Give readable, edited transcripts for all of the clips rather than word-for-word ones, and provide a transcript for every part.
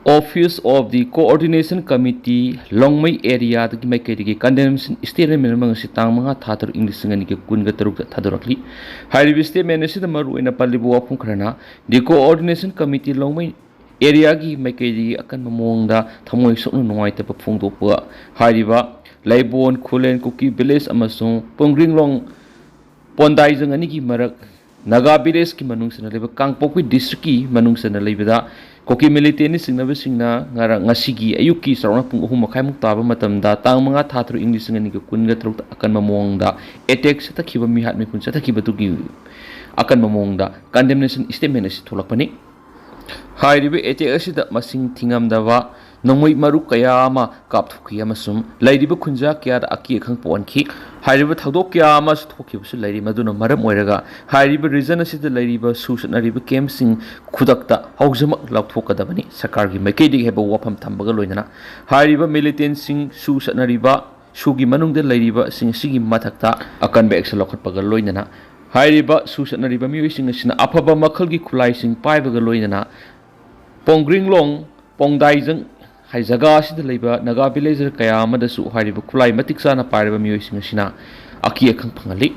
Office of the Coordination Committee Longmai area the Maikadi condemnation statement among Sitang Tatar English and Kunga Taruk Tadarakli. High statement is the Maru in a Palibu of Punkrana. The Coordination Committee Longmai area gi Maikadi Akan Mamonda Tamoy Son White of Fungo Pua. Hariba, Laibon, Kulen, Kuki, Village Amazon, Pongring Long Pondai Zanganiki Marak, Naga Bileski Manungs and a liver Kangpoki district Manungs and a liver. Kuki militant singna Ngashi ayuki sarong pung makai muktaba matamda tang mga tatro English nga niga kun gatrok akan mamongda attack sa takiba mihat mi kun sa takiba tugi akan mamongda condemnation statement si tulak pani hai ribe attack asida masing tingam dawa nongmoi maru kaya ama kapthuki amasum lairiba kunja kya da aki khang ponki hairiba thadok kya ama thoki busu lairi maduna maram oiraga hairiba reason asida lairiba susna riba kemsing khudakta haujama laukthokadabani sarkar gi maikei dig heba wafam thambaga loinana hairiba militant sing susna riba sugi manungda lairiba sing sigi mathakta akan be action lokhatpaga loinana hairiba susna riba miwi sing asina afaba makhal gi khulai sing paibaga loinana pongring long pongdai jang hai jaga asida leiba naga villager kaya amadasu hairiba khulai matiksa na pairiba mioi singasina aki akhang phangali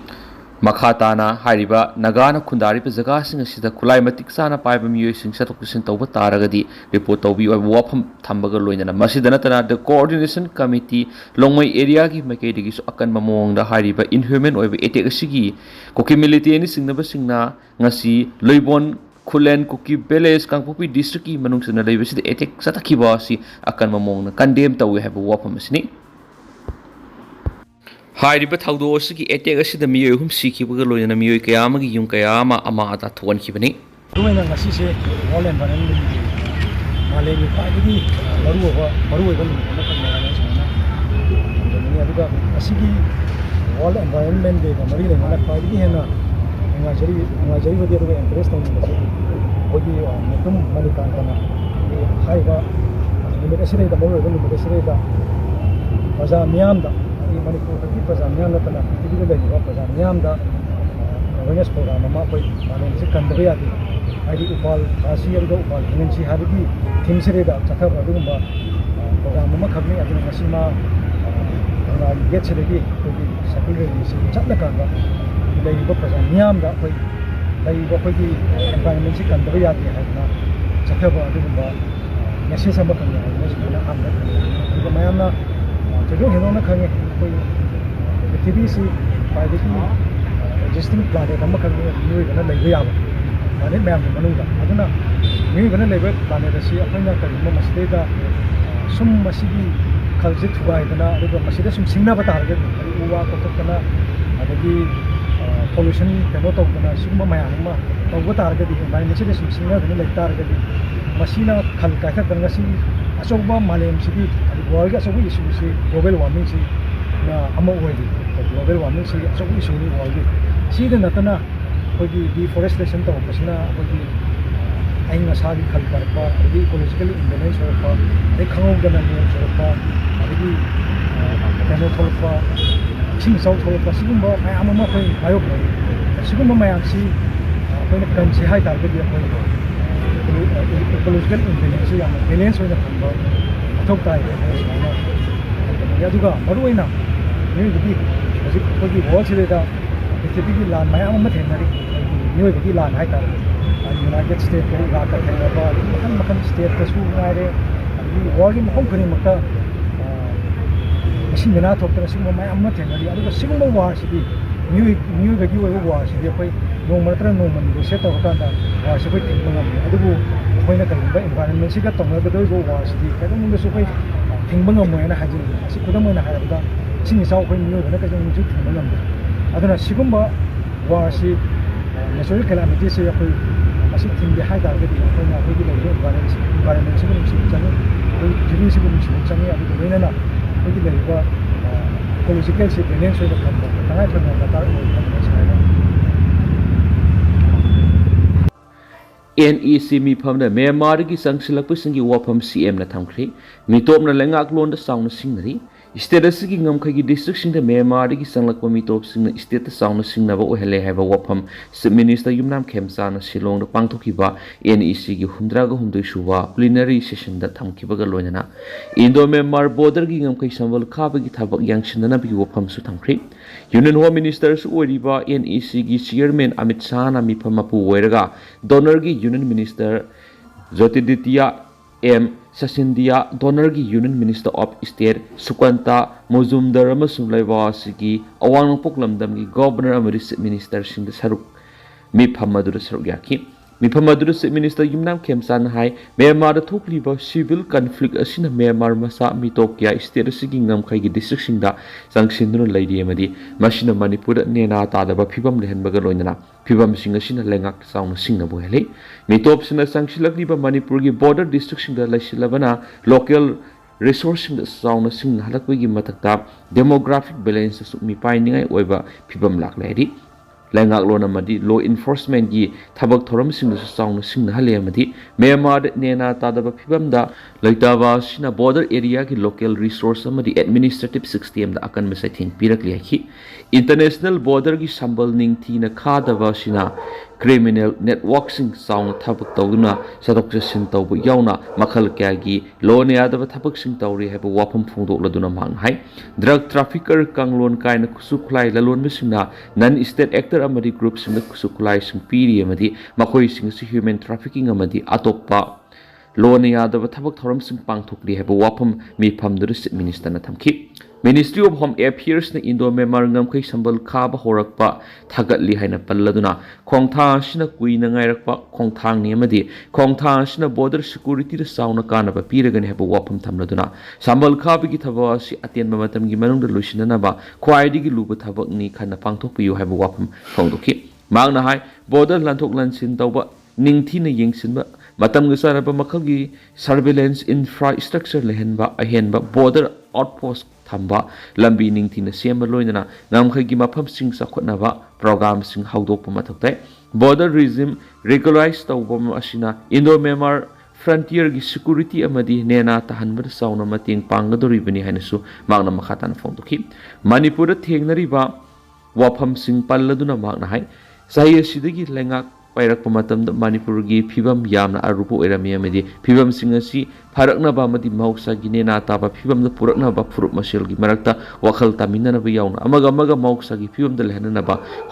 makhata na hairiba naga na khundari pe jaga singasida khulai matiksa na pairiba mioi singsa tokusin tawba taragadi report tawbi oi wafam thambaga loinana masida natana the coordination committee longmai area gi makai digi su akan mamong da hairiba inhuman oi attack asigi koki military ni singnaba singna ngasi loibon Kulen Kuki Village Kangpopi district ki manung sana lai besi attack sataki basi akan mamong na condemn tahu have wapam sini. Hai riba thaudo siki attack asida miyoi hum siki bagalo na miyoi kaya magi yung kaya ama ata tuan ki bani. Tuwai na ngasi se walen banan ni malay ni pagi baru kan na kan na sana. Ni aduga asigi wall environment de mari le mana pagi hena ngajari wadi aduga interest tahu ni. Bagi metum manikan kana hai ba nimbe sire da mo ga nimbe sire da baza miam da ni Manipur ki baza miam da kana tibi ga ni baza miam da awareness program ma koi mane se kandabe ya di ai upal asi ya ga upal nen si harbi thim sire da chakha ba du ba program ma khabni aduna masima na get sire ki ko sakul re si chatla ka ga dai ba baza miam da koi dai ba koi environment si kan dawai yati hai na chakaba adugumba message sama kan ya na na am da ko mayam na jedo heno na khange koi tv si pai de ki existing plan de kam kan ni na lai ya ba mane mayam ni manung da aduna ni bana lai ba plan de si apna kan mo masde da sum masigi khalje thubai dana aduga masida sum singna ba target uwa ko kana adagi pollution kano to kana summa mayam ma tawba target environment se sum singna dana lai target masina khal ka ka danga si asoba malem sidi world ga sobu issue si global warming si na ama oidi global warming si sobu issue ni world si de natana kogi deforestation to pasina kogi aina sagi khal par pa adi ecological imbalance ho pa de khangau dana ni ho pa adi kano thol pa sing sau thol pa sigumba mayam ma khoi ayo sigumba mayam si koi na kan si hai target ya koi ecological imbalance ya balance ho na khamba athok tai ya duga maru ina ni di ji koi ho chile da pithbi ki lan mayam ma thenari ni ki lan hai ta United States kari ra ka thena ba makan state ka su ngai re ni war gi mong khani makta machine na thok ta sing ma mayam ma thenari adu sing ma war si di new ga gi wa war si di koi no matra no man do set ta ka da war si koi thing ma adu bu koi na kan ba environment si ka tong na do go war si di ka dum su koi thing ba ngam na ha ji si ku da mo na ha da sing sau koi new ga na ka jong ju thing ba ngam adu na sigum ba war si natural calamity se ya koi masih tinggi hai target di koi na koi di lai environment se ko si chang koi jiri se ko si chang ya di koi na koi di lai ba ecological se balance ho da kan ta hai thang na tar NEC mi pham da Myanmar gi sangsilak pe singi wafam CM na thamkhri mitop na lengak lon da saung na singnari State asigi ngamkhagi district singda Myanmar gi sanglakpa mitop singna state ta sauna singnaba ohele haiba wafam Minister Yumnam Khemsa na Shillong da pangthokiba NEC gi 103 suba plenary session da thamkibaga loinana Indo Myanmar border gi ngamkhai sambal khaba gi thabak yangsindana bi wafam su thamkhri Union Home Minister su oriba NEC gi chairman Amit Shah na mipamapu oiraga donor gi Union Minister Jyotiditya M. Sasindia Donor gi Union Minister of State Sukanta Mozumdar amasung Laibawasigi Awang Poklamdam gi Governor amari Minister sing da saruk mifam madura saruk yaki mifam madura Minister Yumnam Khemsan hai Myanmar da thokliba civil conflict asina Myanmar masa mitokya state asigi ngamkhai gi district sing da sangsindu laidi amadi masina Manipur nena ta da ba phibam lehenbaga loinana phibam sing asina lengak sauna singna bo hele mitop sina sangsilakliba Manipur gi border district sing da laisilabana local resource sing da sauna sing halakwi gi matakta demographic balance su mi painingai oiba phibam lakledi Langak lo namadi law enforcement gi thabak thoram sing su sauna sing na hale amadi Myanmar nena tadaba phibam da laitaba sina border area gi local resource amadi administrative system da akan mesai thing pirakli hi international border gi sambal ning thina khadaba sina criminal network sing sauna thabak tawduna sadok sin tawbu yauna makhal kya gi law ne adaba thabak sing tawri haba wafam phungdok laduna mang hai drug trafficker kanglon kaina kusukhlai lalon bisingna non state actor amadi group sing kusuklai sing piri amadi makhoi sing si human trafficking amadi atokpa law ne adaba thabak thoram sing pangthokli haba wafam mi phamdur minister na thamki Ministry of Home Affairs na Indo Myanmar ngamkhai sambal khaba horakpa thagatli haina palladuna khongtha sina kuina ngairakpa khongthang ni amadi khongtha sina border security da sauna kanaba piragani haba wapam thamladuna sambal khaba gi thaba si atenba matam gi manung da lusinana ba khwaidi gi luba thabak ni khana pangthokpiyu haba wapam phongdoki mangna hai border lanthok lansin tawba ningthina yengsinba matam gi saraba makhalgi surveillance infrastructure lehenba ahenba border outpost thamba lambi ningthina sema loinana ngamkhai gi mafam sing sakhotnaba program sing haudokpa mathoktai border regime regularize tawbam asina Indo Myanmar frontier gi security amadi nena tahanbar sauna mating panggadoribani hainasu magna makhatan phongdoki Manipur thengnariba wafam sing palladuna magna hai sahi asidagi lengak pairakpa matamda Manipur gi phibam yamna arupu oirami amadi phibam sing asi pharaknaba amadi mahoksa gi nena taba phibam da puraknaba phurup masel gi marakta wakhal taminana ba yauna amaga mahoksa gi phibam da lehanana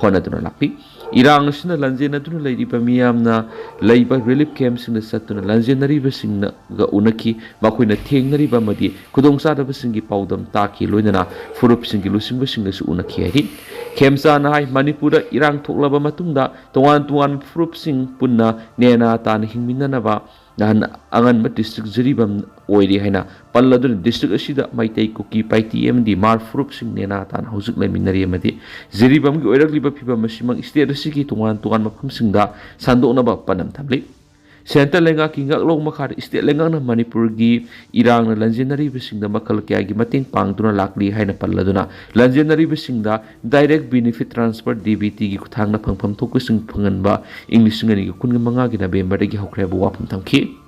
honaduna lakpi irang sina lanjena tuna leiriba miyamna leiba relief camp sing satuna lanjenari ba singna ga unaki makoina thengnari ba madi khudong sa da ba singi paudam taki loinana phurup singi lusing ba singna su unaki ari Khemsa na hai Manipur irang thoklaba matungda tongan phurup sing punna nena tan hingminana ba dan angan ma district jiribam oiri haina palladun district asida Meetei-kuki paiti MD mar phurup sing nena tan Haojik leminari amadi jiribam gi oirakliba phibam masimang state asigi tongan mafam singda sandokna ba panam thamli Center lenga ki ngaklong makhar state lenga na Manipur gi irang na lanjenari bisingda makal kya gi mating pangduna lakli haina palladuna lanjenari bisingda direct benefit transfer DBT gi kuthang na phangpham thokusing phanganba English ngani gi kunga manga gi November gi hokre bu wapam thamki